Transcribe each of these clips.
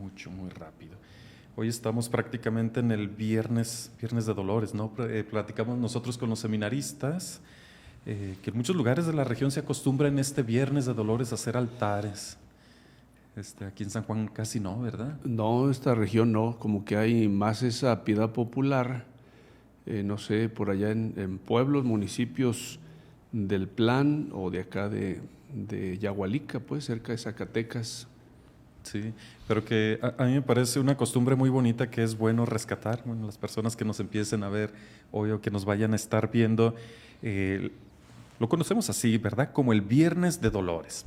mucho, muy rápido. Hoy estamos prácticamente en el viernes de Dolores, ¿no? Platicamos nosotros con los seminaristas que en muchos lugares de la región se acostumbra en este viernes de Dolores a hacer altares. Aquí en San Juan casi no, ¿verdad? No, esta región no, como que hay más esa piedad popular, no sé, por allá en pueblos, municipios del Plan o de acá de Yagualica, pues cerca de Zacatecas. Sí, pero que a mí me parece una costumbre muy bonita que es bueno rescatar. Bueno, las personas que nos empiecen a ver hoy o que nos vayan a estar viendo, lo conocemos así, ¿verdad? Como el Viernes de Dolores.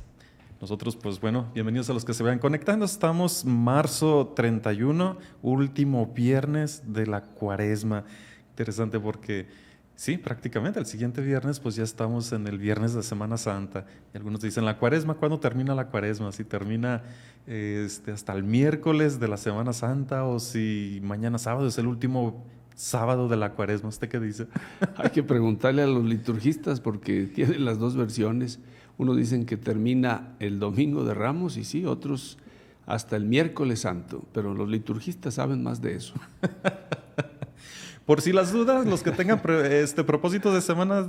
Nosotros, pues bueno, bienvenidos a los que se vayan conectando. Estamos marzo 31, último viernes de la Cuaresma. Interesante porque sí, prácticamente el siguiente viernes pues ya estamos en el viernes de Semana Santa. Y algunos dicen, ¿la Cuaresma? ¿Cuándo termina la Cuaresma? Si termina hasta el miércoles de la Semana Santa o si mañana sábado es el último sábado de la Cuaresma. ¿Usted qué dice? Hay que preguntarle a los liturgistas porque tienen las dos versiones. Unos dicen que termina el domingo de Ramos y sí, otros hasta el miércoles santo, pero los liturgistas saben más de eso. Por si las dudas, los que tengan propósitos de semana,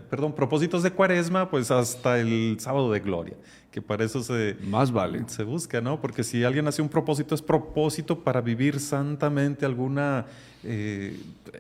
propósitos de Cuaresma, pues hasta el sábado de gloria, que para eso más vale. Se busca, ¿no? Porque si alguien hace un propósito, es propósito para vivir santamente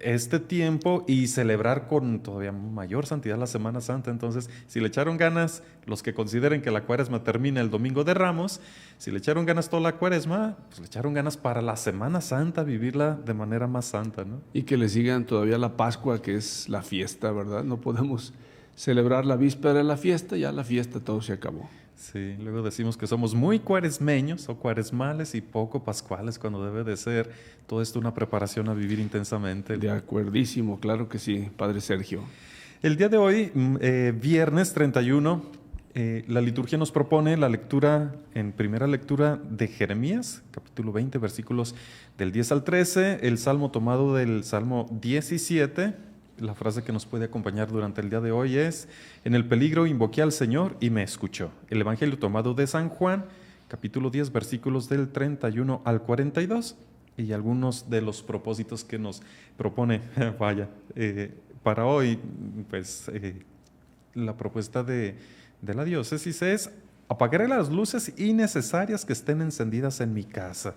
este tiempo y celebrar con todavía mayor santidad la Semana Santa. Entonces, si le echaron ganas, los que consideren que la Cuaresma termina el domingo de Ramos, si le echaron ganas toda la Cuaresma, pues le echaron ganas para la Semana Santa, vivirla de manera más santa, ¿no? Y que le sigan todavía la Pascua, que es la fiesta, ¿verdad? No podemos celebrar la víspera de la fiesta, ya la fiesta todo se acabó. Sí, luego decimos que somos muy cuaresmeños o cuaresmales y poco pascuales, cuando debe de ser todo esto una preparación a vivir intensamente. De acuerdísimo, claro que sí, Padre Sergio. El día de hoy, viernes 31, la liturgia nos propone la lectura, en primera lectura de Jeremías, capítulo 20, versículos del 10 al 13, el salmo tomado del Salmo 17. La frase que nos puede acompañar durante el día de hoy es: en el peligro invoqué al Señor y me escuchó. El evangelio tomado de San Juan, capítulo 10, versículos del 31 al 42, y algunos de los propósitos que nos propone, para hoy, pues la propuesta de la diócesis es: apagaré las luces innecesarias que estén encendidas en mi casa.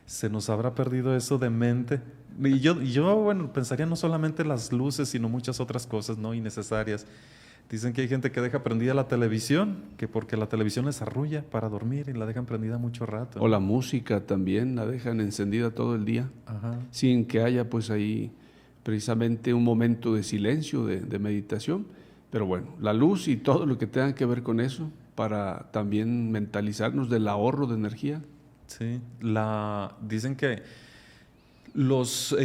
¿Se nos habrá perdido eso de mente? Y yo, bueno, pensaría no solamente las luces, sino muchas otras cosas no innecesarias. Dicen que hay gente que deja prendida la televisión, que porque la televisión les arrulla para dormir y la dejan prendida mucho rato. O la música también, la dejan encendida todo el día. Ajá. Sin que haya pues ahí precisamente un momento de silencio, de meditación. Pero bueno, la luz y todo lo que tenga que ver con eso, para también mentalizarnos del ahorro de energía. Sí, dicen que los ¿cómo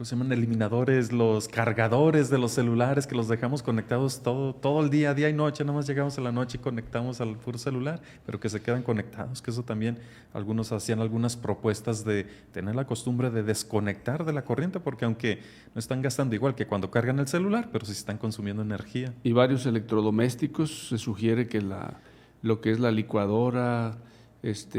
se llaman? Eliminadores, los cargadores de los celulares que los dejamos conectados todo el día y noche, nada más llegamos a la noche y conectamos al puro celular, pero que se quedan conectados, que eso también algunos hacían algunas propuestas de tener la costumbre de desconectar de la corriente, porque aunque no están gastando igual que cuando cargan el celular, pero sí están consumiendo energía. Y varios electrodomésticos, se sugiere que lo que es la licuadora,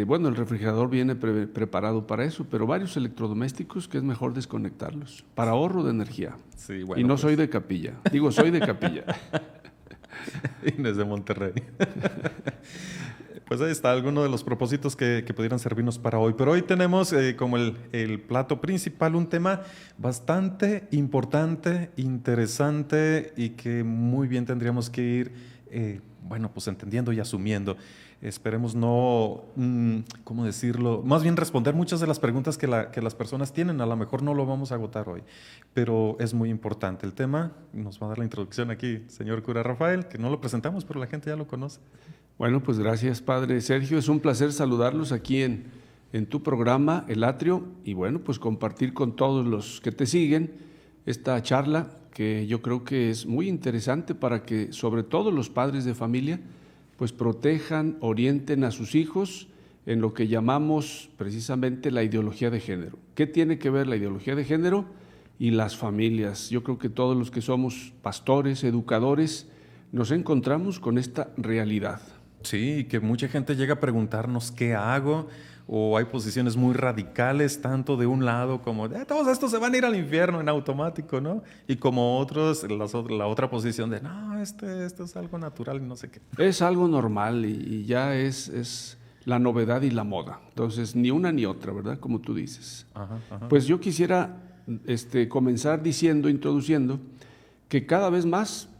bueno, el refrigerador viene preparado para eso, pero varios electrodomésticos que es mejor desconectarlos para ahorro de energía. Sí, bueno, y no soy de Capilla, soy de Capilla. Inés de Monterrey. Pues ahí está, alguno de los propósitos que pudieran servirnos para hoy. Pero hoy tenemos como el plato principal un tema bastante importante, interesante y que muy bien tendríamos que ir, pues entendiendo y asumiendo. Esperemos no, ¿cómo decirlo? Más bien responder muchas de las preguntas que las personas tienen. A lo mejor no lo vamos a agotar hoy, pero es muy importante el tema. Nos va a dar la introducción aquí, señor cura Rafael, que no lo presentamos, pero la gente ya lo conoce. Bueno, pues gracias, Padre Sergio. Es un placer saludarlos aquí en tu programa, El Atrio, y bueno, pues compartir con todos los que te siguen esta charla que yo creo que es muy interesante para que sobre todo los padres de familia pues protejan, orienten a sus hijos en lo que llamamos precisamente la ideología de género. ¿Qué tiene que ver la ideología de género y las familias? Yo creo que todos los que somos pastores, educadores, nos encontramos con esta realidad. Sí, que mucha gente llega a preguntarnos qué hago, o hay posiciones muy radicales, tanto de un lado como de todos estos se van a ir al infierno en automático, ¿no? Y como otros, la otra posición de no, esto es algo natural y no sé qué. Es algo normal y ya es la novedad y la moda. Entonces, ni una ni otra, ¿verdad? Como tú dices. Ajá, ajá. Pues yo quisiera comenzar introduciendo, que cada vez más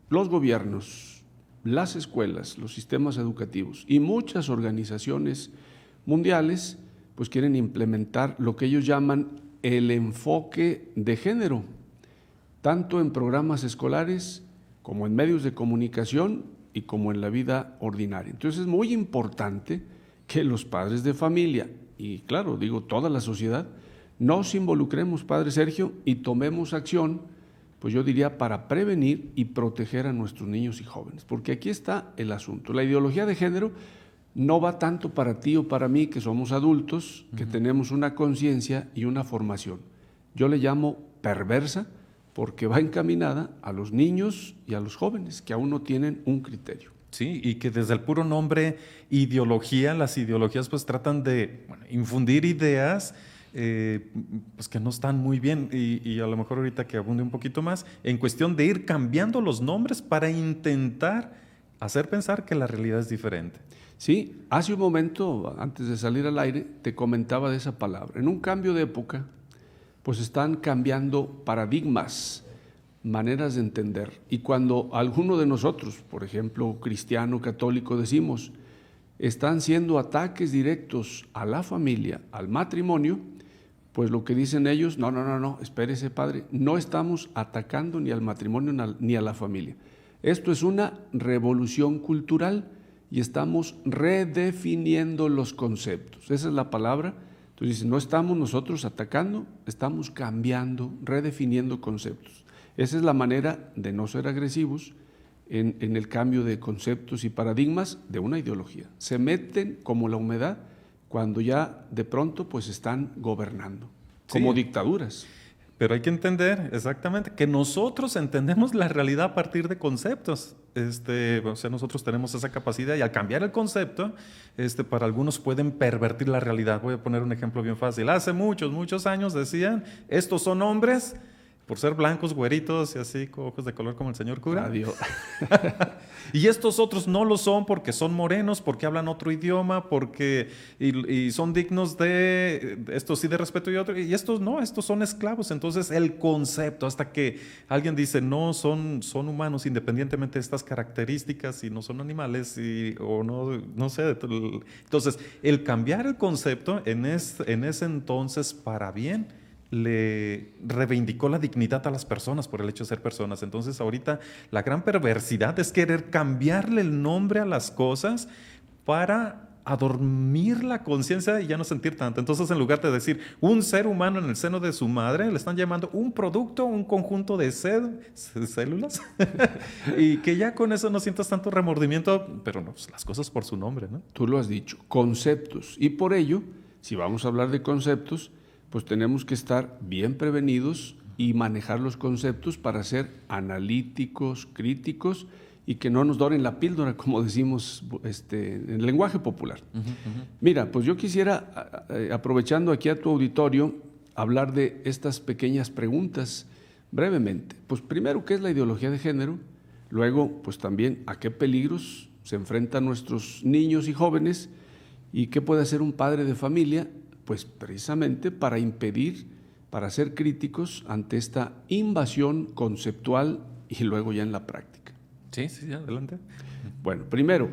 los gobiernos, las escuelas, los sistemas educativos y muchas organizaciones mundiales, pues quieren implementar lo que ellos llaman el enfoque de género, tanto en programas escolares como en medios de comunicación y como en la vida ordinaria. Entonces es muy importante que los padres de familia, y claro, digo toda la sociedad, nos involucremos, Padre Sergio, y tomemos acción, pues yo diría, para prevenir y proteger a nuestros niños y jóvenes. Porque aquí está el asunto. La ideología de género no va tanto para ti o para mí, que somos adultos, que tenemos una conciencia y una formación. Yo le llamo perversa porque va encaminada a los niños y a los jóvenes, que aún no tienen un criterio. Sí, y que desde el puro nombre ideología, las ideologías pues tratan de infundir ideas pues que no están muy bien y a lo mejor ahorita que abunde un poquito más, en cuestión de ir cambiando los nombres para intentar hacer pensar que la realidad es diferente. Sí, hace un momento, antes de salir al aire, te comentaba de esa palabra. En un cambio de época, pues están cambiando paradigmas, maneras de entender. Y cuando alguno de nosotros, por ejemplo, cristiano, católico, decimos, están siendo ataques directos a la familia, al matrimonio, pues lo que dicen ellos, no, espérese, padre, no estamos atacando ni al matrimonio ni a la familia. Esto es una revolución cultural y estamos redefiniendo los conceptos. Esa es la palabra. Entonces dice, no estamos nosotros atacando, estamos cambiando, redefiniendo conceptos. Esa es la manera de no ser agresivos en el cambio de conceptos y paradigmas de una ideología. Se meten como la humedad cuando ya de pronto pues están gobernando, como Sí. dictaduras. Pero hay que entender exactamente que nosotros entendemos la realidad a partir de conceptos. O sea, nosotros tenemos esa capacidad y al cambiar el concepto, para algunos pueden pervertir la realidad. Voy a poner un ejemplo bien fácil. Hace muchos años decían, estos son hombres por ser blancos, güeritos y así, con ojos de color como el señor cura. Adiós. Y estos otros no lo son porque son morenos, porque hablan otro idioma, y son dignos de, estos sí de respeto y otros, y estos no, estos son esclavos. Entonces el concepto, hasta que alguien dice, no, son humanos independientemente de estas características y no son animales, o no sé. Entonces, el cambiar el concepto en ese entonces para bien, le reivindicó la dignidad a las personas por el hecho de ser personas. Entonces ahorita la gran perversidad es querer cambiarle el nombre a las cosas para adormir la conciencia y ya no sentir tanto. Entonces en lugar de decir un ser humano en el seno de su madre, le están llamando un producto, un conjunto de células y que ya con eso no sientas tanto remordimiento, pero no, pues las cosas por su nombre, ¿no? Tú lo has dicho, conceptos. Y por ello, si vamos a hablar de conceptos, pues tenemos que estar bien prevenidos y manejar los conceptos para ser analíticos, críticos y que no nos doren la píldora, como decimos en el lenguaje popular. Mira, pues yo quisiera, aprovechando aquí a tu auditorio, hablar de estas pequeñas preguntas brevemente. Pues primero, ¿qué es la ideología de género? Luego, pues también, ¿a qué peligros se enfrentan nuestros niños y jóvenes? ¿Y qué puede hacer un padre de familia? Pues precisamente para impedir, para ser críticos ante esta invasión conceptual y luego ya en la práctica. Sí, adelante. Bueno, primero,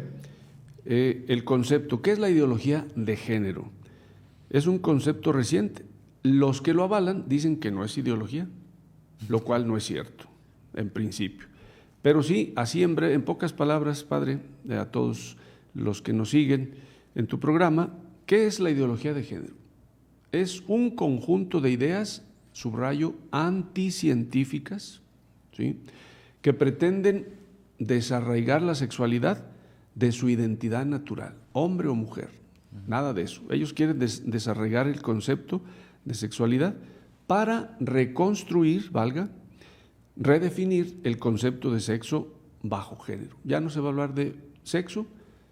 el concepto. ¿Qué es la ideología de género? Es un concepto reciente. Los que lo avalan dicen que no es ideología, lo cual no es cierto, en principio. Pero sí, así en pocas palabras, padre, a todos los que nos siguen en tu programa, ¿qué es la ideología de género? Es un conjunto de ideas, subrayo, anticientíficas, ¿sí?, que pretenden desarraigar la sexualidad de su identidad natural, hombre o mujer, nada de eso. Ellos quieren desarraigar el concepto de sexualidad para reconstruir, redefinir el concepto de sexo bajo género. Ya no se va a hablar de sexo,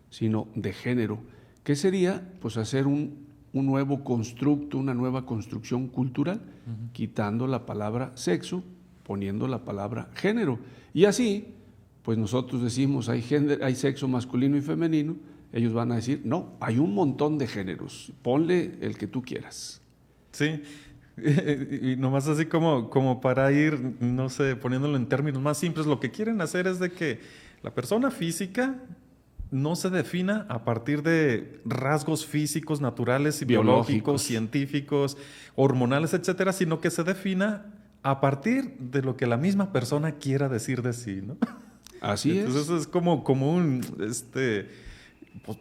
sino de género, que sería pues hacer un nuevo constructo, una nueva construcción cultural, quitando la palabra sexo, poniendo la palabra género. Y así, pues nosotros decimos hay sexo masculino y femenino, ellos van a decir, no, hay un montón de géneros, ponle el que tú quieras. Sí, y nomás así como para ir, no sé, poniéndolo en términos más simples, lo que quieren hacer es de que la persona física no se defina a partir de rasgos físicos, naturales y biológicos, científicos, hormonales, etcétera, sino que se defina a partir de lo que la misma persona quiera decir de sí, ¿no? Así Entonces es como un,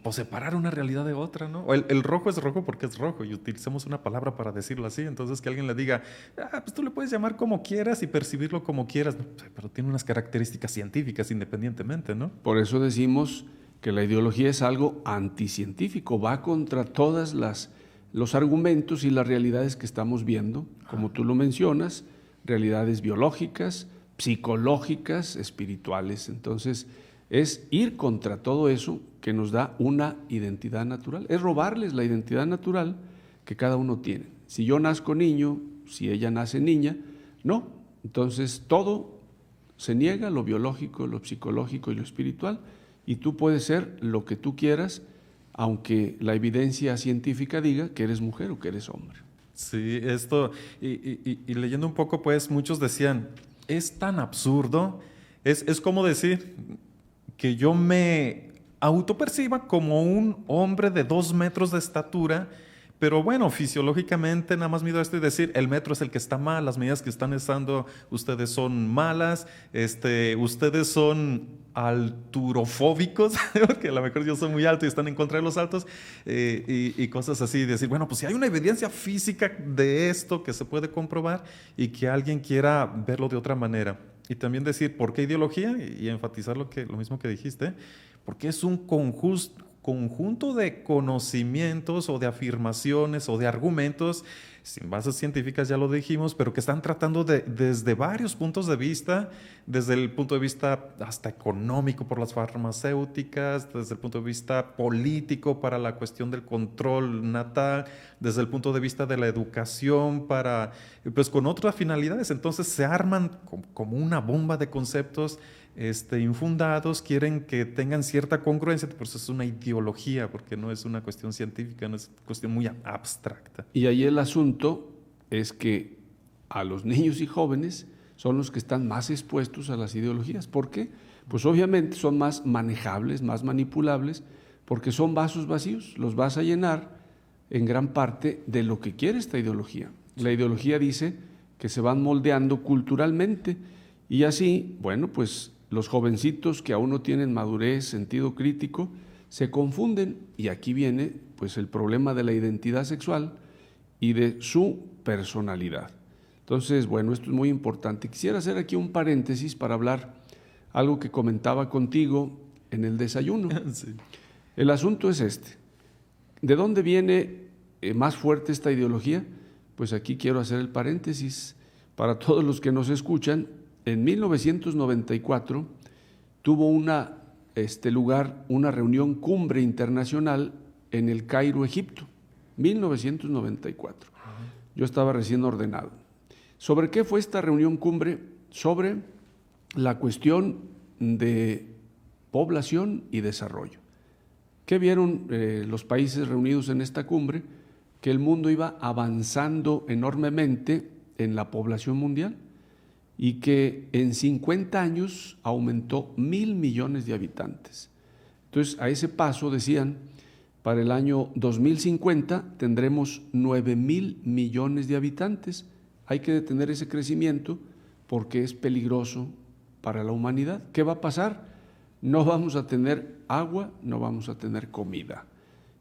pues separar una realidad de otra, ¿no? O el rojo es rojo porque es rojo y utilizamos una palabra para decirlo así. Entonces que alguien le diga, pues tú le puedes llamar como quieras y percibirlo como quieras, pero tiene unas características científicas independientemente, ¿no? Por eso decimos que la ideología es algo anticientífico, va contra todas los argumentos y las realidades que estamos viendo, como tú lo mencionas, realidades biológicas, psicológicas, espirituales. Entonces, es ir contra todo eso que nos da una identidad natural, es robarles la identidad natural que cada uno tiene. Si yo nazco niño, si ella nace niña, no. Entonces, todo se niega, lo biológico, lo psicológico y lo espiritual, y tú puedes ser lo que tú quieras, aunque la evidencia científica diga que eres mujer o que eres hombre. Sí, esto, y leyendo un poco, pues muchos decían, es tan absurdo, es como decir que yo me autoperciba como un hombre de 2 metros de estatura, pero bueno, fisiológicamente nada más mido esto y decir, el metro es el que está mal, las medidas que están usando ustedes son malas, ustedes son alturofóbicos, porque a lo mejor yo soy muy alto y están en contra de los altos, y cosas así, decir, bueno, pues si hay una evidencia física de esto que se puede comprobar y que alguien quiera verlo de otra manera. Y también decir, ¿por qué ideología? Y enfatizar lo mismo que dijiste, porque es un conjunto de conocimientos o de afirmaciones o de argumentos sin bases científicas, ya lo dijimos, pero que están tratando desde varios puntos de vista, desde el punto de vista hasta económico por las farmacéuticas, desde el punto de vista político para la cuestión del control natal, desde el punto de vista de la educación pues con otras finalidades. Entonces se arman como una bomba de conceptos infundados, quieren que tengan cierta congruencia, por eso es una ideología, porque no es una cuestión científica, no es una cuestión muy abstracta. Y ahí el asunto es que a los niños y jóvenes son los que están más expuestos a las ideologías. ¿Por qué? Pues obviamente son más manejables, más manipulables, porque son vasos vacíos, los vas a llenar en gran parte de lo que quiere esta ideología. La ideología dice que se van moldeando culturalmente y así, bueno, pues los jovencitos que aún no tienen madurez, sentido crítico, se confunden y aquí viene pues el problema de la identidad sexual y de su personalidad. Entonces, bueno, esto es muy importante. Quisiera hacer aquí un paréntesis para hablar algo que comentaba contigo en el desayuno. Sí. El asunto es este. ¿De dónde viene más fuerte esta ideología? Pues aquí quiero hacer el paréntesis. Para todos los que nos escuchan, en 1994 tuvo lugar una reunión cumbre internacional en el Cairo, Egipto, 1994. Yo estaba recién ordenado. ¿Sobre qué fue esta reunión cumbre? Sobre la cuestión de población y desarrollo. ¿Qué vieron los países reunidos en esta cumbre? Que el mundo iba avanzando enormemente en la población mundial y que en 50 años aumentó 1,000 millones de habitantes. Entonces, a ese paso decían, para el año 2050 tendremos 9,000 millones de habitantes. Hay que detener ese crecimiento porque es peligroso para la humanidad. ¿Qué va a pasar? No vamos a tener agua, no vamos a tener comida.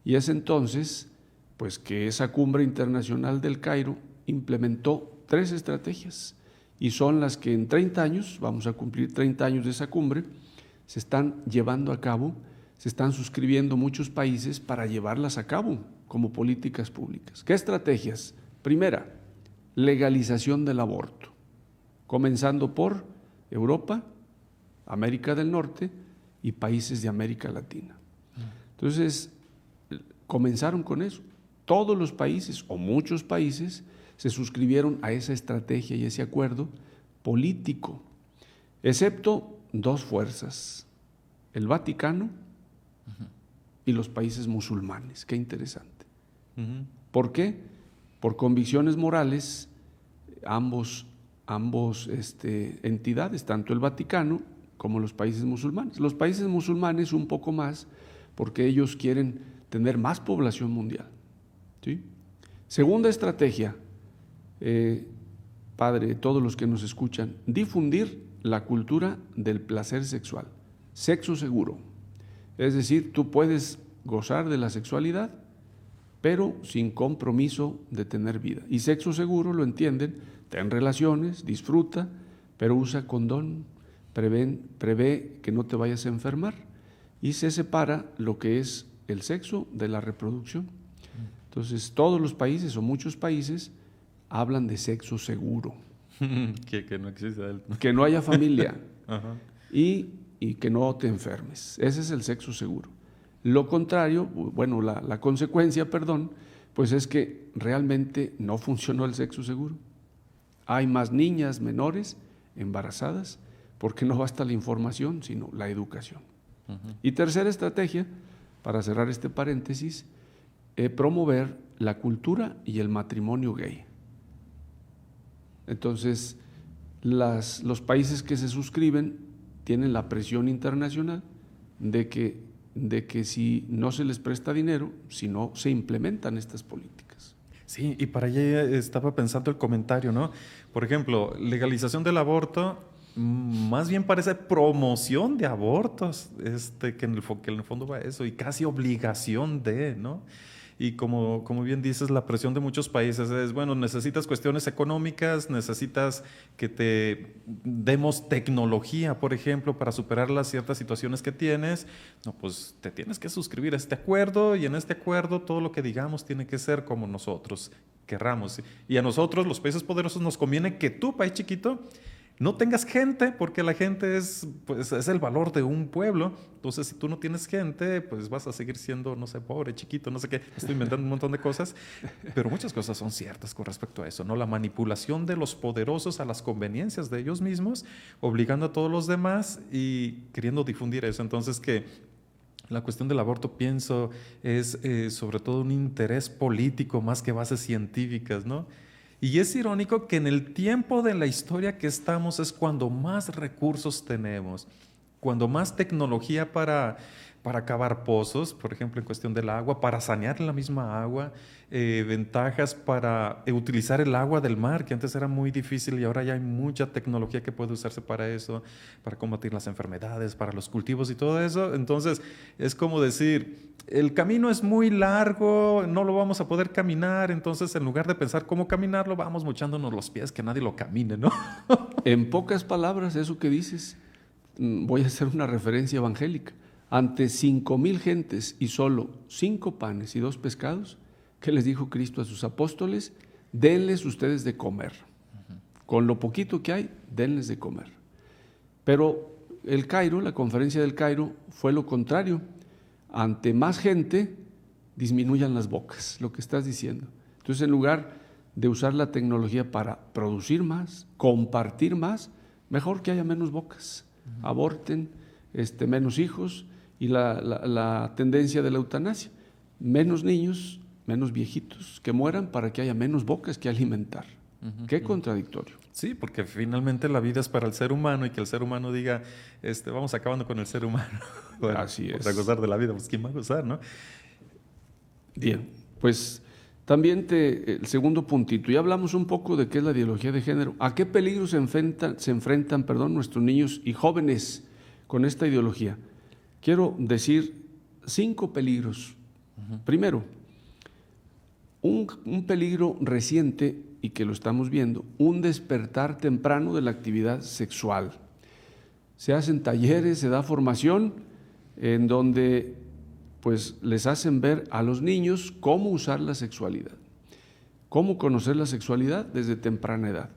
Y es entonces, pues que esa cumbre internacional del Cairo implementó 3 estrategias y son las que en 30 años, vamos a cumplir 30 años de esa cumbre, se están llevando a cabo, se están suscribiendo muchos países para llevarlas a cabo como políticas públicas. ¿Qué estrategias? Primera, legalización del aborto, comenzando por Europa, América del Norte y países de América Latina. Entonces, comenzaron con eso. Todos los países, o muchos países, se suscribieron a esa estrategia y ese acuerdo político, excepto dos fuerzas, el Vaticano y los países musulmanes. Qué interesante. ¿Por qué? Por convicciones morales, ambos entidades, tanto el Vaticano como los países musulmanes. Los países musulmanes un poco más, porque ellos quieren tener más población mundial. ¿Sí? Segunda estrategia, Padre, todos los que nos escuchan, difundir la cultura del placer sexual, sexo seguro. Es decir, tú puedes gozar de la sexualidad, pero sin compromiso de tener vida. Y sexo seguro, lo entienden, ten relaciones, disfruta, pero usa condón, prevé que no te vayas a enfermar, y se separa lo que es el sexo de la reproducción. Entonces, todos los países o muchos países hablan de sexo seguro. que no exista. Que no haya familia. y que no te enfermes. Ese es el sexo seguro. Lo contrario, bueno, la consecuencia, perdón, pues es que realmente no funcionó el sexo seguro. Hay más niñas menores embarazadas porque no basta la información, sino la educación. Y tercera estrategia, para cerrar este paréntesis, promover la cultura y el matrimonio gay. Entonces, los países que se suscriben tienen la presión internacional de que si no se les presta dinero, si no se implementan estas políticas. Sí, y para allá estaba pensando el comentario, ¿no? Por ejemplo, legalización del aborto, más bien parece promoción de abortos, que en el fondo va a eso, y casi obligación de, ¿no? Y como bien dices, la presión de muchos países es, bueno, necesitas cuestiones económicas, necesitas que te demos tecnología, por ejemplo, para superar las ciertas situaciones que tienes. No, pues te tienes que suscribir a este acuerdo, y en este acuerdo todo lo que digamos tiene que ser como nosotros querramos. Y a nosotros, los países poderosos, nos conviene que tú, país chiquito, no tengas gente, porque la gente es el valor de un pueblo. Entonces, si tú no tienes gente, pues vas a seguir siendo, no sé, pobre, chiquito, no sé qué. Estoy inventando un montón de cosas, pero muchas cosas son ciertas con respecto a eso, ¿no? La manipulación de los poderosos a las conveniencias de ellos mismos, obligando a todos los demás y queriendo difundir eso. Entonces, que la cuestión del aborto, pienso, es sobre todo un interés político más que bases científicas, ¿no? Y es irónico que en el tiempo de la historia que estamos es cuando más recursos tenemos, cuando más tecnología para cavar pozos, por ejemplo, en cuestión del agua, para sanear la misma agua, ventajas para utilizar el agua del mar, que antes era muy difícil y ahora ya hay mucha tecnología que puede usarse para eso, para combatir las enfermedades, para los cultivos y todo eso. Entonces, es como decir, el camino es muy largo, no lo vamos a poder caminar, entonces en lugar de pensar cómo caminarlo, vamos mochándonos los pies, que nadie lo camine, ¿no? En pocas palabras, eso que dices, voy a hacer una referencia evangélica. Ante 5,000 gentes y solo 5 panes y 2 pescados, ¿qué les dijo Cristo a sus apóstoles? Denles ustedes de comer. Con lo poquito que hay, denles de comer. Pero el Cairo, la conferencia del Cairo, fue lo contrario. Ante más gente, disminuyan las bocas, lo que estás diciendo. Entonces, en lugar de usar la tecnología para producir más, compartir más, mejor que haya menos bocas. Aborten, menos hijos, y la tendencia de la eutanasia, menos niños, menos viejitos que mueran para que haya menos bocas que alimentar. Qué contradictorio. Sí, porque finalmente la vida es para el ser humano, y que el ser humano diga, vamos acabando con el ser humano. Bueno, así es. Para gozar de la vida, pues ¿quién va a gozar, no? Bien, pues también el segundo puntito, ya hablamos un poco de qué es la ideología de género. ¿A qué peligros se enfrentan nuestros niños y jóvenes con esta ideología? Quiero decir 5 peligros. Primero, un peligro reciente, y que lo estamos viendo, un despertar temprano de la actividad sexual. Se hacen talleres, se da formación en donde pues les hacen ver a los niños cómo usar la sexualidad, cómo conocer la sexualidad desde temprana edad.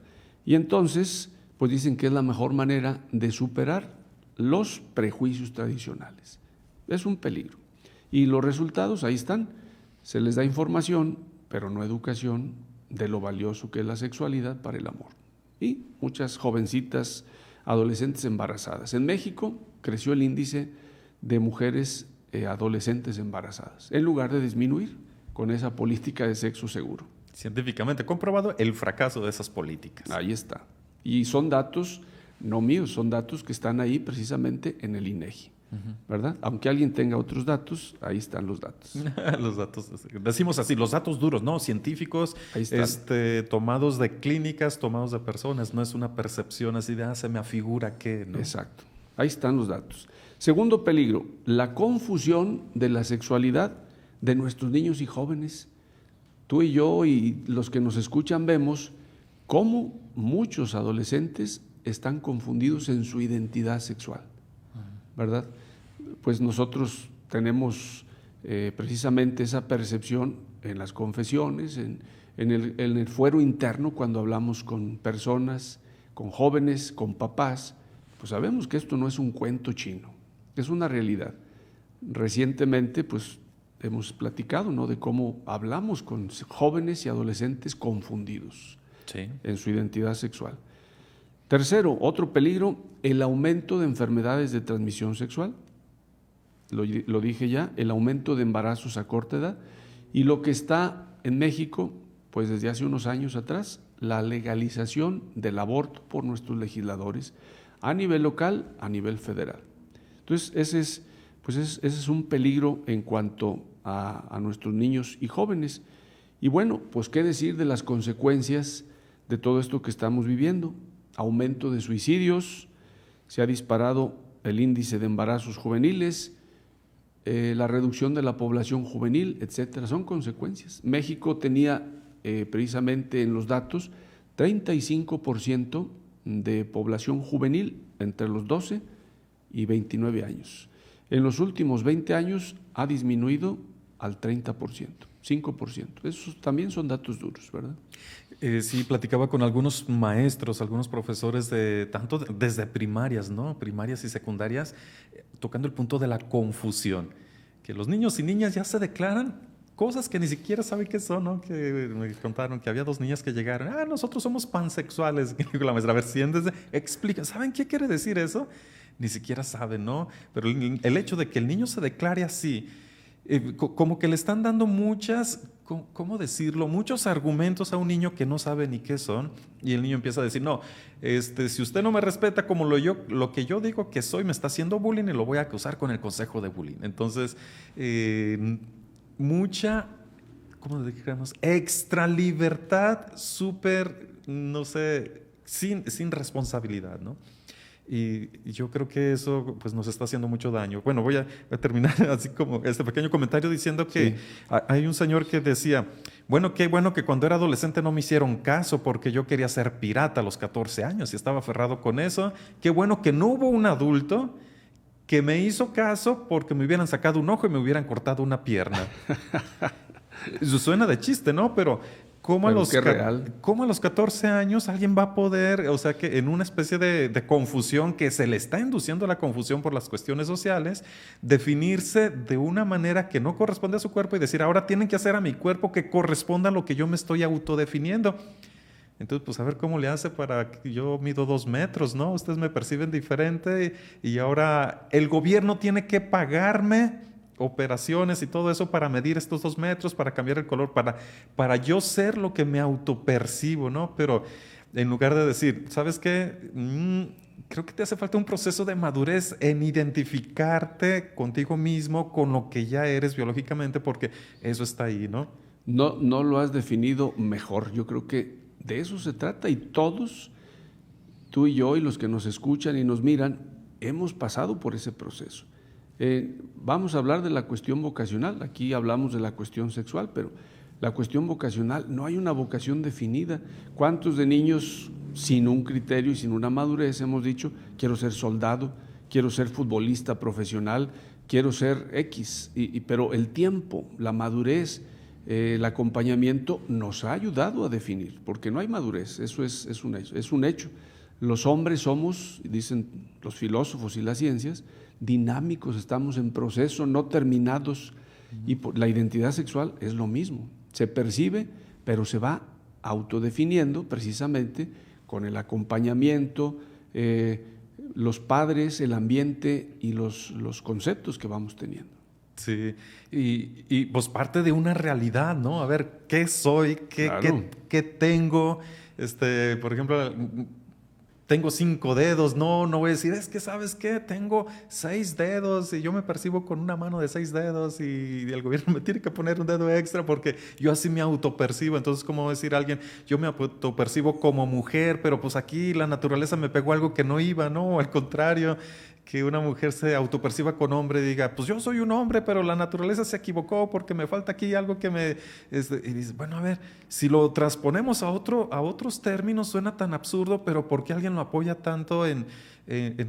Y entonces pues dicen que es la mejor manera de superar los prejuicios tradicionales. Es un peligro. Y los resultados ahí están. Se les da información, pero no educación de lo valioso que es la sexualidad para el amor. Y muchas jovencitas, adolescentes embarazadas. En México creció el índice de mujeres adolescentes embarazadas, en lugar de disminuir con esa política de sexo seguro. Científicamente comprobado el fracaso de esas políticas. Ahí está. Y son datos no míos, son datos que están ahí precisamente en el INEGI, ¿verdad? Aunque alguien tenga otros datos, ahí están los datos. Los datos, decimos así, los datos duros, ¿no? Científicos, tomados de clínicas, tomados de personas, no es una percepción así de, se me afigura que, ¿no? Exacto, ahí están los datos. Segundo peligro, la confusión de la sexualidad de nuestros niños y jóvenes. Tú y yo y los que nos escuchan vemos cómo muchos adolescentes están confundidos en su identidad sexual, ¿verdad? Pues nosotros tenemos precisamente esa percepción en las confesiones, en el fuero interno, cuando hablamos con personas, con jóvenes, con papás, pues sabemos que esto no es un cuento chino, es una realidad. Recientemente, pues hemos platicado, ¿no?, de cómo hablamos con jóvenes y adolescentes confundidos en su identidad sexual. Tercero, otro peligro, el aumento de enfermedades de transmisión sexual. Lo dije ya, el aumento de embarazos a corta edad. Y lo que está en México, pues desde hace unos años atrás, la legalización del aborto por nuestros legisladores a nivel local, a nivel federal. Entonces, ese es un peligro en cuanto a nuestros niños y jóvenes. Y bueno, pues qué decir de las consecuencias de todo esto que estamos viviendo. Aumento de suicidios, se ha disparado el índice de embarazos juveniles, la reducción de la población juvenil, etcétera, son consecuencias. México tenía precisamente en los datos 35% de población juvenil entre los 12 y 29 años. En los últimos 20 años ha disminuido al 30%, 5%. Esos también son datos duros, ¿verdad? Sí, platicaba con algunos maestros, algunos profesores tanto desde primarias, ¿no? Primarias y secundarias, tocando el punto de la confusión, que los niños y niñas ya se declaran cosas que ni siquiera saben qué son, ¿no? Que me contaron que había 2 niñas que llegaron, nosotros somos pansexuales. Y la maestra, a ver, siéntese, explica, ¿saben qué quiere decir eso? Ni siquiera saben, ¿no? Pero el hecho de que el niño se declare así, como que le están dando ¿cómo decirlo? Muchos argumentos a un niño que no sabe ni qué son, y el niño empieza a decir, no, si usted no me respeta como lo que yo digo que soy, me está haciendo bullying y lo voy a acusar con el consejo de bullying. Entonces, mucha, ¿cómo dijéramos? Extra libertad, súper, no sé, sin responsabilidad, ¿no? Y yo creo que eso pues, nos está haciendo mucho daño. Bueno, voy a terminar así como este pequeño comentario diciendo que hay un señor que decía, bueno, qué bueno que cuando era adolescente no me hicieron caso porque yo quería ser pirata a los 14 años y estaba aferrado con eso. Qué bueno que no hubo un adulto que me hizo caso porque me hubieran sacado un ojo y me hubieran cortado una pierna. Eso suena de chiste, ¿no? Pero ¿cómo a los 14 años alguien va a poder, o sea, que en una especie de confusión que se le está induciendo la confusión por las cuestiones sociales, definirse de una manera que no corresponde a su cuerpo y decir, ahora tienen que hacer a mi cuerpo que corresponda a lo que yo me estoy autodefiniendo? Entonces, pues a ver cómo le hace para que yo mido 2 metros, ¿no? Ustedes me perciben diferente y ahora el gobierno tiene que pagarme operaciones y todo eso para medir estos 2 metros, para cambiar el color, para yo ser lo que me autopercibo, ¿no? Pero en lugar de decir, ¿sabes qué? Creo que te hace falta un proceso de madurez en identificarte contigo mismo, con lo que ya eres biológicamente, porque eso está ahí, ¿no? No lo has definido mejor. Yo creo que de eso se trata y todos, tú y yo y los que nos escuchan y nos miran, hemos pasado por ese proceso. Vamos a hablar de la cuestión vocacional, aquí hablamos de la cuestión sexual, pero la cuestión vocacional, no hay una vocación definida. ¿Cuántos de niños sin un criterio y sin una madurez hemos dicho, quiero ser soldado, quiero ser futbolista profesional, quiero ser X? Pero el tiempo, la madurez, el acompañamiento nos ha ayudado a definir, porque no hay madurez, eso es un hecho. Los hombres somos, dicen los filósofos y las ciencias, dinámicos, estamos en proceso, no terminados, y la identidad sexual es lo mismo, se percibe, pero se va autodefiniendo precisamente con el acompañamiento, los padres, el ambiente y los conceptos que vamos teniendo. Sí, y pues parte de una realidad, ¿no? A ver, ¿qué soy? Claro. ¿Qué tengo? Por ejemplo, tengo 5 dedos, no voy a decir, es que ¿sabes qué? Tengo 6 dedos y yo me percibo con una mano de 6 dedos y el gobierno me tiene que poner un dedo extra porque yo así me autopercibo. Entonces, ¿cómo decir a alguien? Yo me autopercibo como mujer, pero pues aquí la naturaleza me pegó algo que no iba, ¿no? Al contrario, que una mujer se autoperciba con hombre y diga, pues yo soy un hombre, pero la naturaleza se equivocó porque me falta aquí algo que me... y dice, bueno, a ver, si lo transponemos a otros términos suena tan absurdo, pero ¿por qué alguien lo apoya tanto en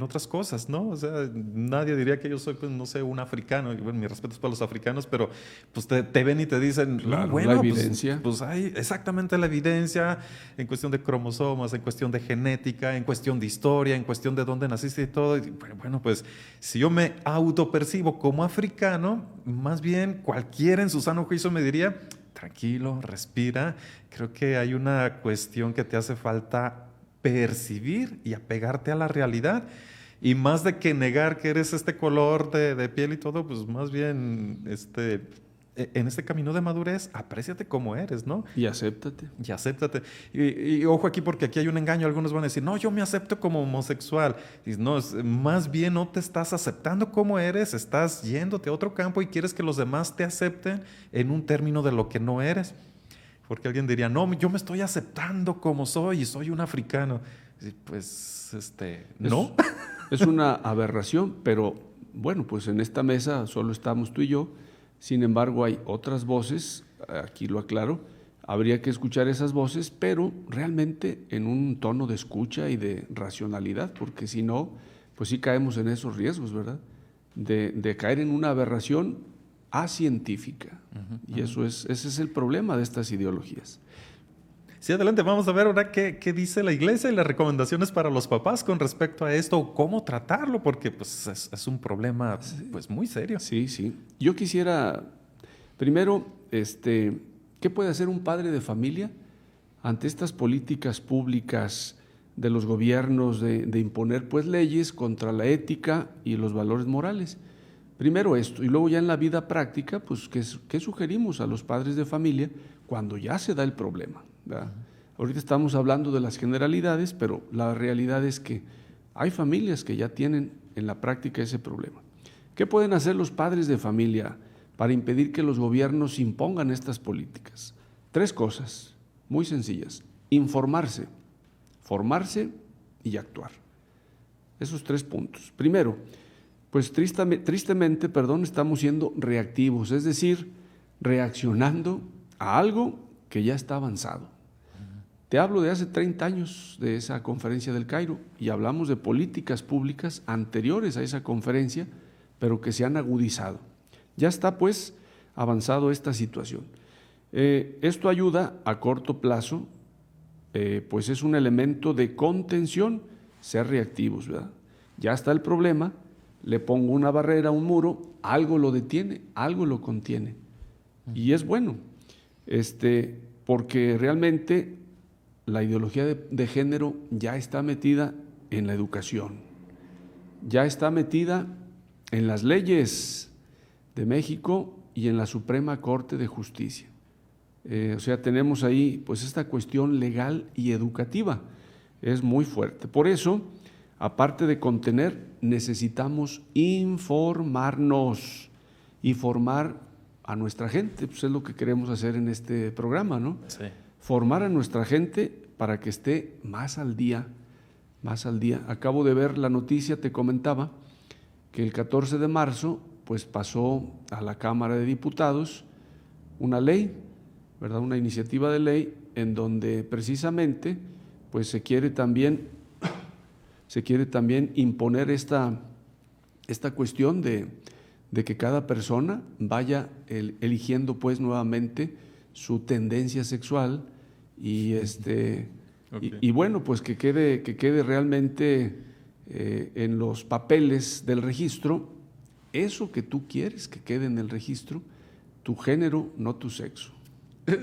otras cosas, ¿no? O sea, nadie diría que yo soy, pues, no sé, un africano. Y bueno, mis respetos para los africanos, pero pues te ven y te dicen, Claro, no, bueno, la evidencia. pues hay exactamente la evidencia en cuestión de cromosomas, en cuestión de genética, en cuestión de historia, en cuestión de dónde naciste y todo. Y bueno, pues si yo me autopercibo como africano, más bien cualquiera en su sano juicio me diría, tranquilo, respira. Creo que hay una cuestión que te hace falta percibir y apegarte a la realidad. Y más de que negar que eres este color de piel y todo, pues más bien en este camino de madurez, apréciate como eres, ¿no? Y acéptate. Y acéptate. Y ojo aquí, porque aquí hay un engaño. Algunos van a decir, no, yo me acepto como homosexual. Y no, más bien no te estás aceptando como eres, estás yéndote a otro campo y quieres que los demás te acepten en un término de lo que no eres. Porque alguien diría, no, yo me estoy aceptando como soy y soy un africano. Y pues, no. Es una aberración, pero bueno, pues en esta mesa solo estamos tú y yo. Sin embargo, hay otras voces, aquí lo aclaro, habría que escuchar esas voces, pero realmente en un tono de escucha y de racionalidad, porque si no, pues sí caemos en esos riesgos, ¿verdad? De caer en una aberración científica. Y ese es el problema de estas ideologías. Sí, adelante, vamos a ver ahora qué dice la iglesia y las recomendaciones para los papás con respecto a esto, cómo tratarlo, porque pues es un problema pues muy serio. Sí, sí. Yo quisiera, primero, ¿qué puede hacer un padre de familia ante estas políticas públicas de los gobiernos de imponer pues leyes contra la ética y los valores morales? Primero esto, y luego ya en la vida práctica, pues, ¿qué sugerimos a los padres de familia cuando ya se da el problema? ¿Verdad? Ahorita estamos hablando de las generalidades, pero la realidad es que hay familias que ya tienen en la práctica ese problema. ¿Qué pueden hacer los padres de familia para impedir que los gobiernos impongan estas políticas? 3 cosas muy sencillas: informarse, formarse y actuar. Esos 3 puntos. Primero, pues tristemente, estamos siendo reactivos, es decir, reaccionando a algo que ya está avanzado. Te hablo de hace 30 años de esa conferencia del Cairo y hablamos de políticas públicas anteriores a esa conferencia, pero que se han agudizado. Ya está pues avanzado esta situación. Esto ayuda a corto plazo, pues es un elemento de contención, ser reactivos, ¿verdad? Ya está el problema, le pongo una barrera, un muro, algo lo detiene, algo lo contiene. Y es bueno, porque realmente la ideología de género ya está metida en la educación, ya está metida en las leyes de México y en la Suprema Corte de Justicia. O sea, tenemos ahí pues esta cuestión legal y educativa, es muy fuerte. Por eso, aparte de contener, necesitamos informarnos y formar a nuestra gente, pues es lo que queremos hacer en este programa, ¿no? Sí. Formar a nuestra gente para que esté más al día, más al día. Acabo de ver la noticia, te comentaba, que el 14 de marzo pues pasó a la Cámara de Diputados una ley, ¿verdad? Una iniciativa de ley en donde precisamente pues se quiere también imponer esta cuestión de que cada persona vaya eligiendo pues nuevamente su tendencia sexual y Ok. Y bueno, pues que quede realmente en los papeles del registro eso que tú quieres que quede en el registro, tu género, no tu sexo.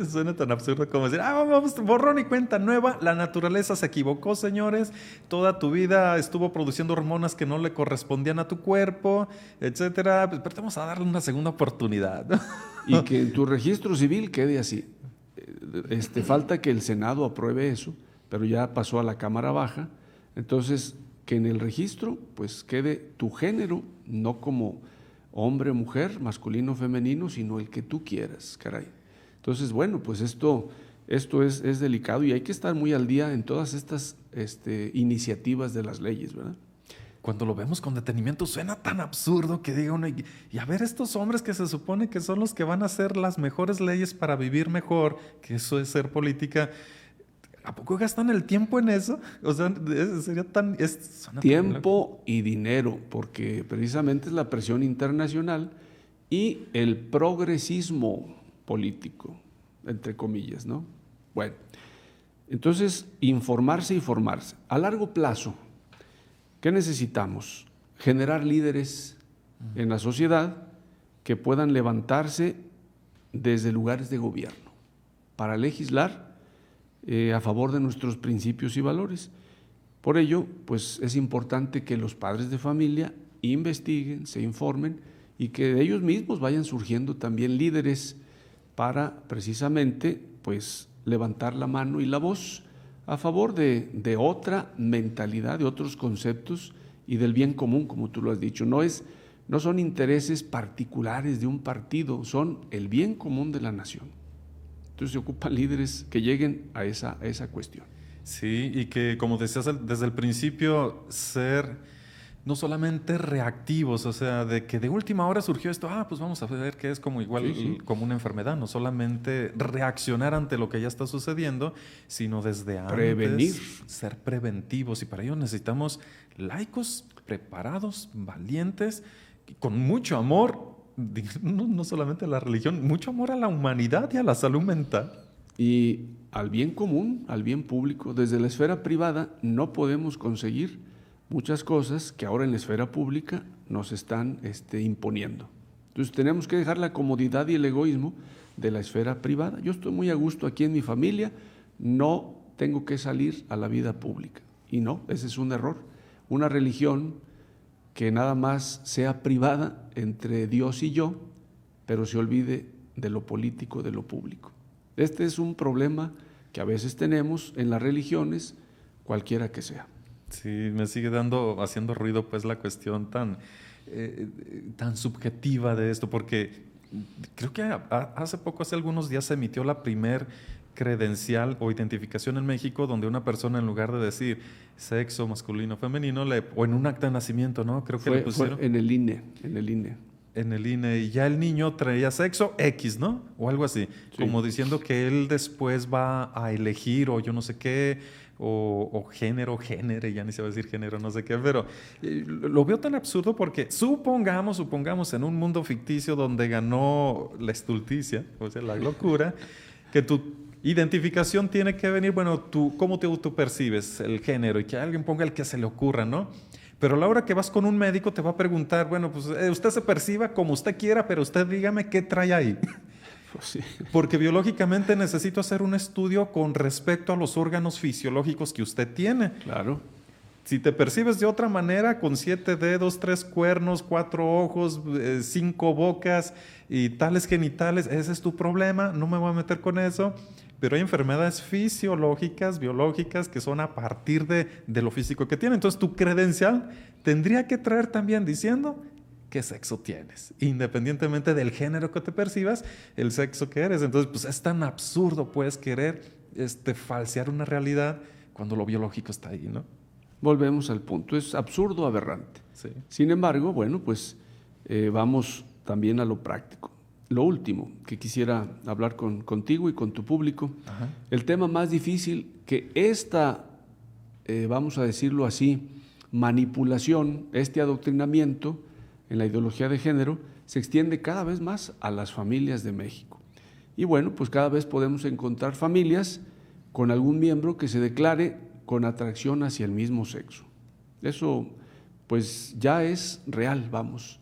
Suena tan absurdo como decir, vamos, borrón y cuenta nueva, la naturaleza se equivocó, señores, toda tu vida estuvo produciendo hormonas que no le correspondían a tu cuerpo, etcétera, pues, pero te vamos a darle una segunda oportunidad. Y que en tu registro civil quede así. Falta que el Senado apruebe eso, pero ya pasó a la Cámara Baja, entonces que en el registro pues quede tu género, no como hombre, mujer, masculino, femenino, sino el que tú quieras, caray. Entonces, bueno, pues esto es delicado y hay que estar muy al día en todas estas iniciativas de las leyes, ¿verdad? Cuando lo vemos con detenimiento suena tan absurdo que diga uno, y a ver estos hombres que se supone que son los que van a hacer las mejores leyes para vivir mejor, que eso es ser política, ¿a poco gastan el tiempo en eso? O sea, sería tan... suena Tiempo y dinero, porque precisamente es la presión internacional y el progresismo político, entre comillas, ¿no? Bueno, entonces informarse y formarse. A largo plazo, ¿qué necesitamos? Generar líderes en la sociedad que puedan levantarse desde lugares de gobierno para legislar a favor de nuestros principios y valores. Por ello, pues es importante que los padres de familia investiguen, se informen y que de ellos mismos vayan surgiendo también líderes para precisamente pues levantar la mano y la voz a favor de otra mentalidad, de otros conceptos y del bien común, como tú lo has dicho. No son intereses particulares de un partido, son el bien común de la nación. Entonces se ocupan líderes que lleguen a esa cuestión. Sí, y que como decías desde el principio, ser no solamente reactivos, o sea, de que de última hora surgió esto, pues vamos a ver que es como igual, Sí. como una enfermedad, no solamente reaccionar ante lo que ya está sucediendo, sino desde antes Prevenir. ser preventivos, y para ello necesitamos laicos preparados, valientes, con mucho amor, no solamente a la religión, mucho amor a la humanidad y a la salud mental. Y al bien común, al bien público. Desde la esfera privada no podemos conseguir muchas cosas que ahora en la esfera pública nos están imponiendo. Entonces tenemos que dejar la comodidad y el egoísmo de la esfera privada. Yo estoy muy a gusto aquí en mi familia, no tengo que salir a la vida pública. Y no, ese es un error. Una religión que nada más sea privada entre Dios y yo, pero se olvide de lo político, de lo público. Este es un problema que a veces tenemos en las religiones, cualquiera que sea. Sí, me sigue haciendo ruido pues la cuestión tan subjetiva de esto, porque creo que hace algunos días se emitió la primer credencial o identificación en México donde una persona en lugar de decir sexo masculino, femenino, o en un acta de nacimiento, ¿no? Creo que le pusieron fue en el INE. en el INE y ya el niño traía sexo X, ¿no? O algo así, Sí. como diciendo que él después va a elegir o yo no sé qué, o género, ya ni se va a decir género, no sé qué, pero lo veo tan absurdo porque supongamos en un mundo ficticio donde ganó la estulticia, o sea, la locura, que tu identificación tiene que venir, bueno, ¿cómo te autopercibes el género? Y que alguien ponga el que se le ocurra, ¿no? Pero a la hora que vas con un médico te va a preguntar, bueno, pues usted se perciba como usted quiera, pero usted dígame qué trae ahí. Pues sí. Porque biológicamente necesito hacer un estudio con respecto a los órganos fisiológicos que usted tiene. Claro. Si te percibes de otra manera, con 7 dedos, 3 cuernos, 4 ojos, 5 bocas y tales genitales, ese es tu problema, no me voy a meter con eso. Pero hay enfermedades fisiológicas, biológicas, que son a partir de lo físico que tiene. Entonces tu credencial tendría que traer también diciendo qué sexo tienes, independientemente del género que te percibas, el sexo que eres. Entonces, pues es tan absurdo, puedes querer falsear una realidad cuando lo biológico está ahí, ¿no? Volvemos al punto, es absurdo, aberrante. Sí. Sin embargo, bueno, pues vamos también a lo práctico. Lo último que quisiera hablar contigo y con tu público, Ajá. el tema más difícil que vamos a decirlo así, manipulación, adoctrinamiento en la ideología de género, se extiende cada vez más a las familias de México. Y bueno, pues cada vez podemos encontrar familias con algún miembro que se declare con atracción hacia el mismo sexo. Eso pues ya es real, vamos,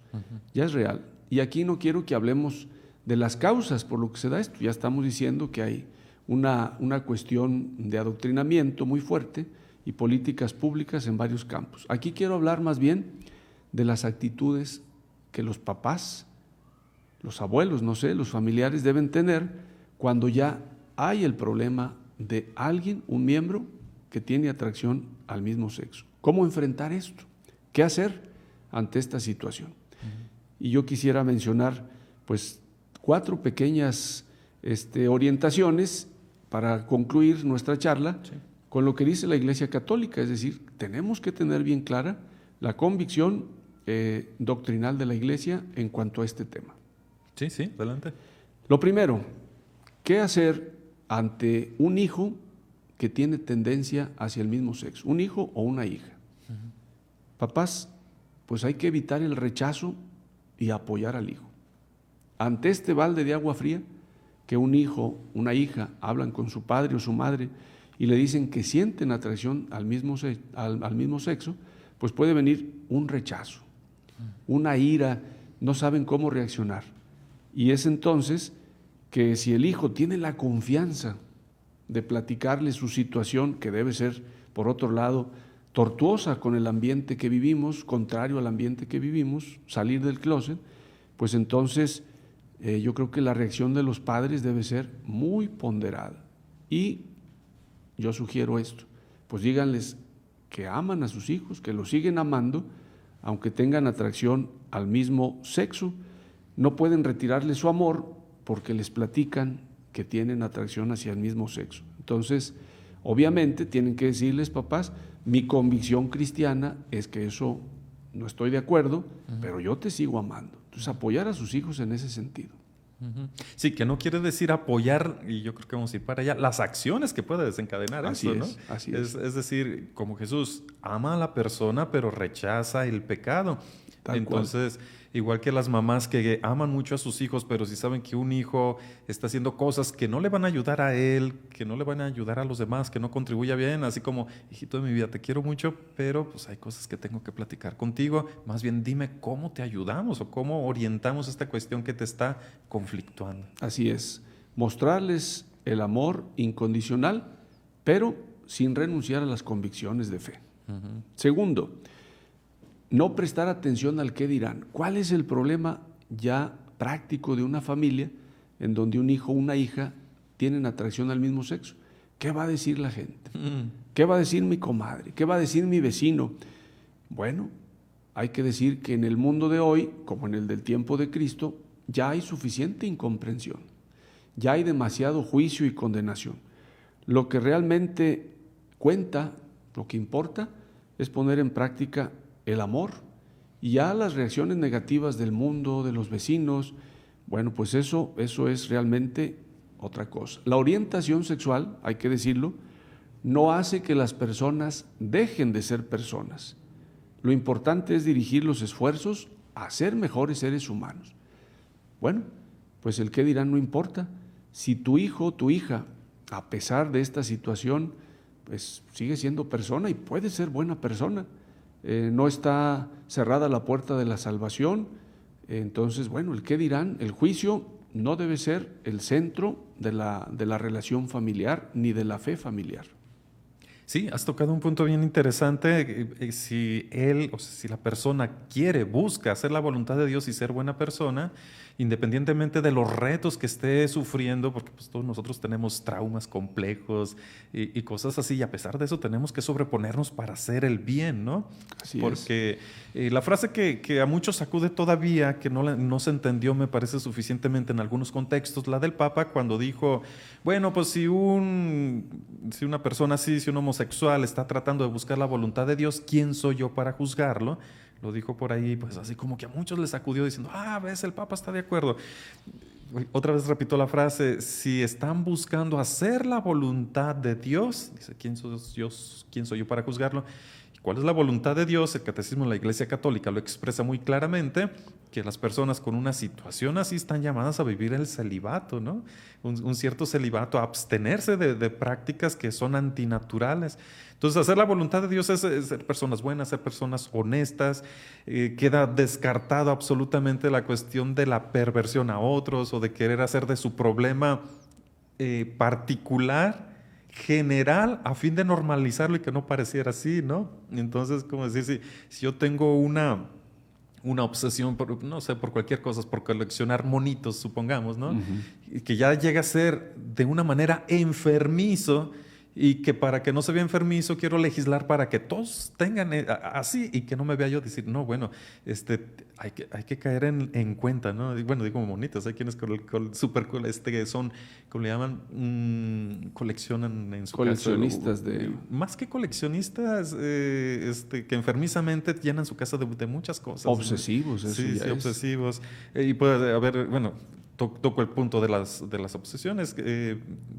ya es real. Y aquí no quiero que hablemos de las causas por lo que se da esto. Ya estamos diciendo que hay una cuestión de adoctrinamiento muy fuerte y políticas públicas en varios campos. Aquí quiero hablar más bien de las actitudes que los papás, los abuelos, no sé, los familiares deben tener cuando ya hay el problema de alguien, un miembro, que tiene atracción al mismo sexo. ¿Cómo enfrentar esto? ¿Qué hacer ante esta situación? Y yo quisiera mencionar pues 4 pequeñas orientaciones para concluir nuestra charla con lo que dice la Iglesia Católica, es decir, tenemos que tener bien clara la convicción doctrinal de la Iglesia en cuanto a este tema. Sí, sí, adelante. Lo primero, ¿qué hacer ante un hijo que tiene tendencia hacia el mismo sexo? Un hijo o una hija. Papás, pues hay que evitar el rechazo y apoyar al hijo. Ante este balde de agua fría, que un hijo, una hija, hablan con su padre o su madre y le dicen que sienten atracción al mismo sexo, pues puede venir un rechazo, una ira, no saben cómo reaccionar. Y es entonces que si el hijo tiene la confianza de platicarle su situación, que debe ser, por otro lado, tortuosa con el ambiente que vivimos, contrario al ambiente que vivimos, salir del closet, pues entonces yo creo que la reacción de los padres debe ser muy ponderada. Y yo sugiero esto, pues díganles que aman a sus hijos, que los siguen amando, aunque tengan atracción al mismo sexo. No pueden retirarles su amor porque les platican que tienen atracción hacia el mismo sexo. Entonces, obviamente tienen que decirles, papás, mi convicción cristiana es que eso no estoy de acuerdo, pero yo te sigo amando. Entonces, apoyar a sus hijos en ese sentido. Sí, que no quiere decir apoyar, y yo creo que vamos a ir para allá, las acciones que puede desencadenar eso, ¿no? Así es. Es decir, como Jesús ama a la persona, pero rechaza el pecado. Entonces, igual que las mamás que aman mucho a sus hijos, pero si saben que un hijo está haciendo cosas que no le van a ayudar a él, que no le van a ayudar a los demás, que no contribuya bien, así como, hijito de mi vida, te quiero mucho, pero pues hay cosas que tengo que platicar contigo, más bien dime cómo te ayudamos o cómo orientamos esta cuestión que te está conflictuando. Así es, mostrarles el amor incondicional, pero sin renunciar a las convicciones de fe. Segundo, no prestar atención al qué dirán. ¿Cuál es el problema ya práctico de una familia en donde un hijo o una hija tienen atracción al mismo sexo? ¿Qué va a decir la gente? ¿Qué va a decir mi comadre? ¿Qué va a decir mi vecino? Bueno, hay que decir que en el mundo de hoy, como en el del tiempo de Cristo, ya hay suficiente incomprensión, ya hay demasiado juicio y condenación. Lo que realmente cuenta, lo que importa, es poner en práctica el amor, y ya las reacciones negativas del mundo, de los vecinos, bueno, pues eso es realmente otra cosa. La orientación sexual, hay que decirlo, no hace que las personas dejen de ser personas. Lo importante es dirigir los esfuerzos a ser mejores seres humanos. Bueno, pues el qué dirán no importa. Si tu hijo o tu hija, a pesar de esta situación, pues sigue siendo persona y puede ser buena persona, no está cerrada la puerta de la salvación, entonces, bueno, el qué dirán, el juicio no debe ser el centro de la relación familiar ni de la fe familiar. Sí, has tocado un punto bien interesante. Si él, o sea, si la persona quiere, busca hacer la voluntad de Dios y ser buena persona, independientemente de los retos que esté sufriendo, porque pues, todos nosotros tenemos traumas complejos y cosas así, y a pesar de eso tenemos que sobreponernos para hacer el bien, ¿no? Así porque la frase que a muchos sacude todavía, que no se entendió, me parece suficientemente en algunos contextos, la del Papa cuando dijo, bueno, pues si una persona así, si un homosexual está tratando de buscar la voluntad de Dios, ¿quién soy yo para juzgarlo? Lo dijo por ahí, pues así como que a muchos les sacudió diciendo, ves, el Papa está de acuerdo. Otra vez repito la frase, si están buscando hacer la voluntad de Dios, dice, ¿quién soy yo para juzgarlo? ¿Cuál es la voluntad de Dios? El Catecismo de la Iglesia Católica lo expresa muy claramente, que las personas con una situación así están llamadas a vivir el celibato, ¿no? Un cierto celibato, a abstenerse de prácticas que son antinaturales. Entonces, hacer la voluntad de Dios es ser personas buenas, ser personas honestas. Queda descartado absolutamente la cuestión de la perversión a otros o de querer hacer de su problema particular general a fin de normalizarlo y que no pareciera así, ¿no? Entonces, como decir, si yo tengo una obsesión por, no sé, por cualquier cosa, por coleccionar monitos, supongamos, ¿no? Y que ya llega a ser de una manera enfermizo, y que para que no se vea enfermizo quiero legislar para que todos tengan así, y que no me vea yo decir, no, bueno, hay que caer en cuenta, ¿no? Y bueno, digo monitos, hay quienes son, como le llaman, coleccionan en su coleccionistas casa, más que coleccionistas, que enfermizamente llenan su casa de muchas cosas. Obsesivos, ¿no? eso Sí, ya es. obsesivos. Y puede haber, bueno, toco el punto de las obsesiones,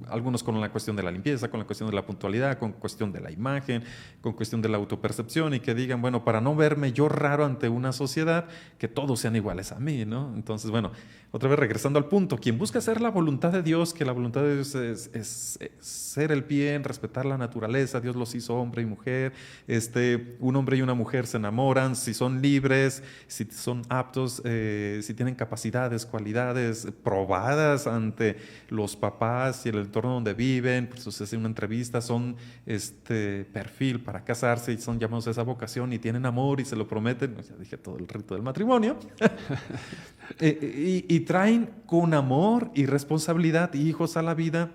algunos con la cuestión de la limpieza, con la cuestión de la puntualidad, con cuestión de la imagen, con cuestión de la autopercepción, y que digan, bueno, para no verme yo raro ante una sociedad, que todos sean iguales a mí, ¿no? Entonces, bueno, otra vez regresando al punto, quien busca hacer la voluntad de Dios, que la voluntad de Dios es ser el bien, respetar la naturaleza, Dios los hizo hombre y mujer, un hombre y una mujer se enamoran, si son libres, si son aptos, si tienen capacidades, cualidades probadas ante los papás y el entorno donde viven, pues se hace una entrevista, son perfil para casarse y son llamados a esa vocación y tienen amor y se lo prometen, ya dije todo el rito del matrimonio, y traen con amor y responsabilidad hijos a la vida,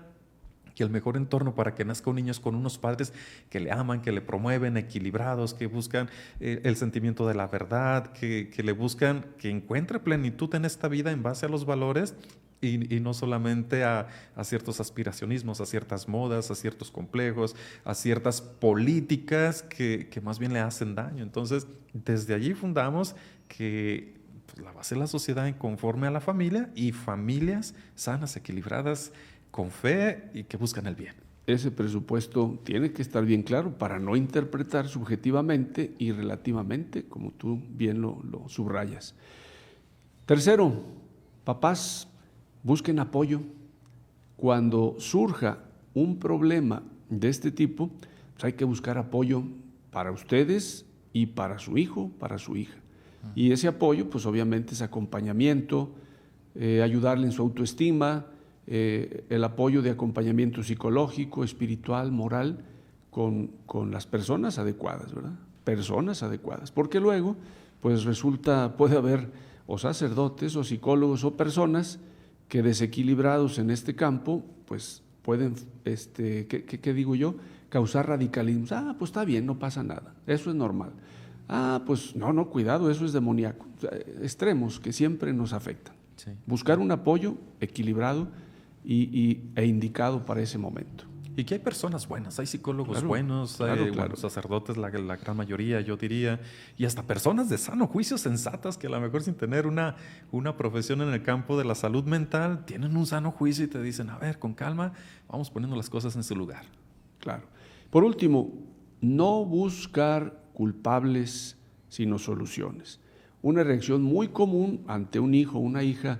que el mejor entorno para que nazca un niño es con unos padres que le aman, que le promueven, equilibrados, que buscan el sentimiento de la verdad, que le buscan que encuentre plenitud en esta vida en base a los valores y no solamente a ciertos aspiracionismos, a ciertas modas, a ciertos complejos, a ciertas políticas que más bien le hacen daño. Entonces, desde allí fundamos que la base de la sociedad conforme a la familia y familias sanas, equilibradas, con fe y que buscan el bien. Ese presupuesto tiene que estar bien claro para no interpretar subjetivamente y relativamente, como tú bien lo subrayas. Tercero, papás, busquen apoyo. Cuando surja un problema de este tipo, pues hay que buscar apoyo para ustedes y para su hijo, para su hija. Y ese apoyo, pues obviamente es acompañamiento, ayudarle en su autoestima, el apoyo de acompañamiento psicológico, espiritual, moral, con las personas adecuadas, ¿verdad? Personas adecuadas, porque luego, pues puede haber o sacerdotes o psicólogos o personas que desequilibrados en este campo, pues pueden, ¿qué digo yo? Causar radicalismo. Pues está bien, no pasa nada, eso es normal. Pues no, cuidado, eso es demoníaco. Extremos que siempre nos afectan. Sí. Buscar un apoyo equilibrado e indicado para ese momento. Y que hay personas buenas, hay psicólogos buenos, hay sacerdotes, la gran mayoría, yo diría, y hasta personas de sano juicio sensatas que a lo mejor sin tener una profesión en el campo de la salud mental, tienen un sano juicio y te dicen, a ver, con calma, vamos poniendo las cosas en su lugar. Claro. Por último, no buscar culpables, sino soluciones. Una reacción muy común ante un hijo o una hija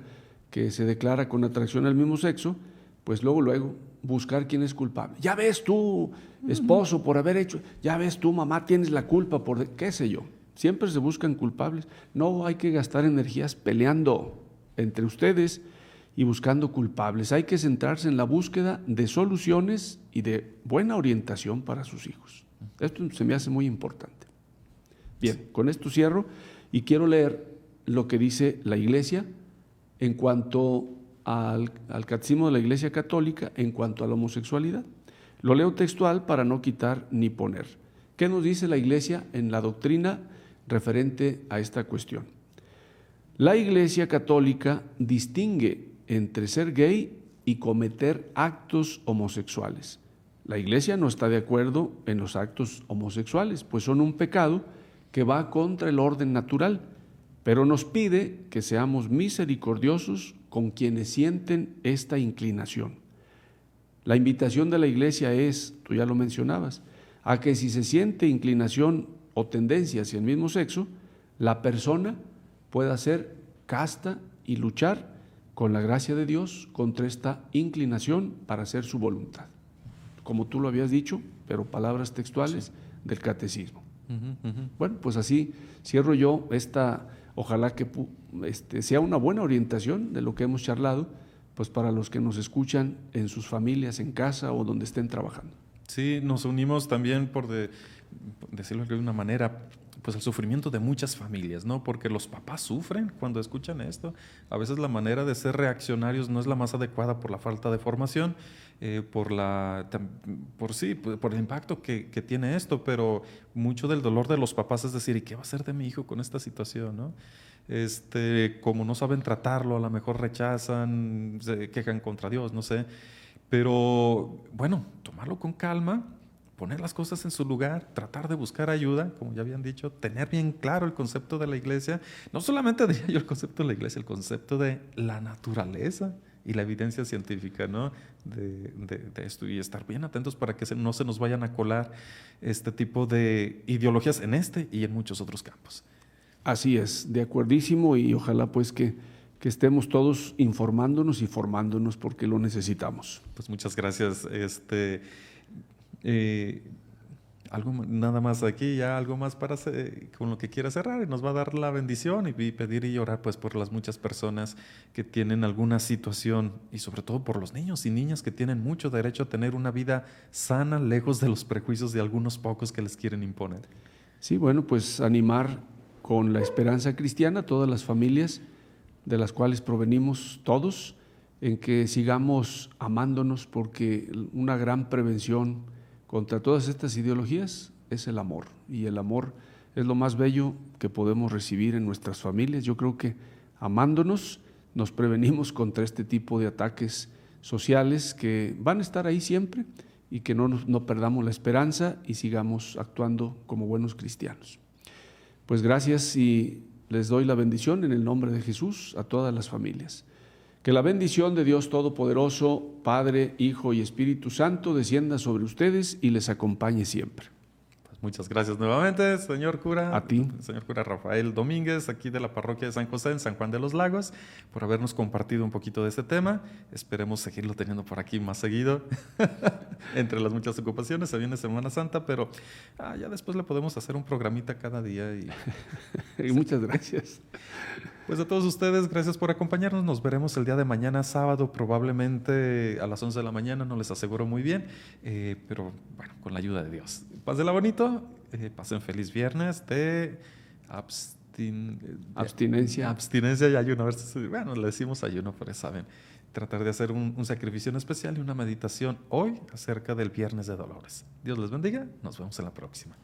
que se declara con atracción al mismo sexo, pues luego buscar quién es culpable. Ya ves tú, esposo, por haber hecho, ya ves tú, mamá, tienes la culpa por, qué sé yo. Siempre se buscan culpables. No hay que gastar energías peleando entre ustedes y buscando culpables. Hay que centrarse en la búsqueda de soluciones y de buena orientación para sus hijos. Esto se me hace muy importante. Bien, con esto cierro y quiero leer lo que dice la Iglesia en cuanto al Catecismo de la Iglesia Católica en cuanto a la homosexualidad. Lo leo textual para no quitar ni poner. ¿Qué nos dice la Iglesia en la doctrina referente a esta cuestión? La Iglesia Católica distingue entre ser gay y cometer actos homosexuales. La Iglesia no está de acuerdo en los actos homosexuales, pues son un pecado que va contra el orden natural, pero nos pide que seamos misericordiosos con quienes sienten esta inclinación. La invitación de la Iglesia es, tú ya lo mencionabas, a que si se siente inclinación o tendencia hacia el mismo sexo, la persona pueda ser casta y luchar con la gracia de Dios contra esta inclinación para hacer su voluntad. Como tú lo habías dicho, pero palabras textuales del catecismo. Bueno, pues así cierro yo esta, ojalá que sea una buena orientación de lo que hemos charlado, pues para los que nos escuchan en sus familias, en casa o donde estén trabajando. Sí, nos unimos también por decirlo de alguna manera, pues el sufrimiento de muchas familias, ¿no? Porque los papás sufren cuando escuchan esto. A veces la manera de ser reaccionarios no es la más adecuada por la falta de formación, por el impacto que tiene esto, pero mucho del dolor de los papás es decir, ¿y qué va a hacer de mi hijo con esta situación, no? Como no saben tratarlo, a lo mejor rechazan, se quejan contra Dios, no sé. Pero bueno, tomarlo con calma, poner las cosas en su lugar, tratar de buscar ayuda, como ya habían dicho, tener bien claro el concepto de la iglesia. No solamente diría yo el concepto de la iglesia, el concepto de la naturaleza y la evidencia científica, ¿no? de esto, y estar bien atentos para que no se nos vayan a colar este tipo de ideologías en este y en muchos otros campos. Así es, de acuerdísimo, y ojalá pues que estemos todos informándonos y formándonos porque lo necesitamos. Pues muchas gracias. Nada más aquí, ya algo más con lo que quiera cerrar, y nos va a dar la bendición y pedir y orar pues por las muchas personas que tienen alguna situación, y sobre todo por los niños y niñas que tienen mucho derecho a tener una vida sana, lejos de los prejuicios de algunos pocos que les quieren imponer. Sí, bueno, pues animar con la esperanza cristiana a todas las familias de las cuales provenimos todos, en que sigamos amándonos, porque una gran prevención contra todas estas ideologías es el amor, y el amor es lo más bello que podemos recibir en nuestras familias. Yo creo que amándonos nos prevenimos contra este tipo de ataques sociales que van a estar ahí siempre, y que no perdamos la esperanza y sigamos actuando como buenos cristianos. Pues gracias, y les doy la bendición en el nombre de Jesús a todas las familias. Que la bendición de Dios Todopoderoso, Padre, Hijo y Espíritu Santo descienda sobre ustedes y les acompañe siempre. Pues muchas gracias nuevamente, señor cura. A ti. Señor cura Rafael Domínguez, aquí de la parroquia de San José en San Juan de los Lagos, por habernos compartido un poquito de este tema. Esperemos seguirlo teniendo por aquí más seguido. Entre las muchas ocupaciones, se viene Semana Santa, pero ya después le podemos hacer un programita cada día. Y muchas gracias. Pues a todos ustedes, gracias por acompañarnos. Nos veremos el día de mañana, sábado, probablemente a las 11 de la mañana, no les aseguro muy bien, pero bueno, con la ayuda de Dios. Pásenla bonito, pasen feliz viernes de abstinencia. Abstinencia y ayuno. A ver bueno, le decimos ayuno, pero saben, tratar de hacer un sacrificio en especial y una meditación hoy acerca del Viernes de Dolores. Dios les bendiga, nos vemos en la próxima.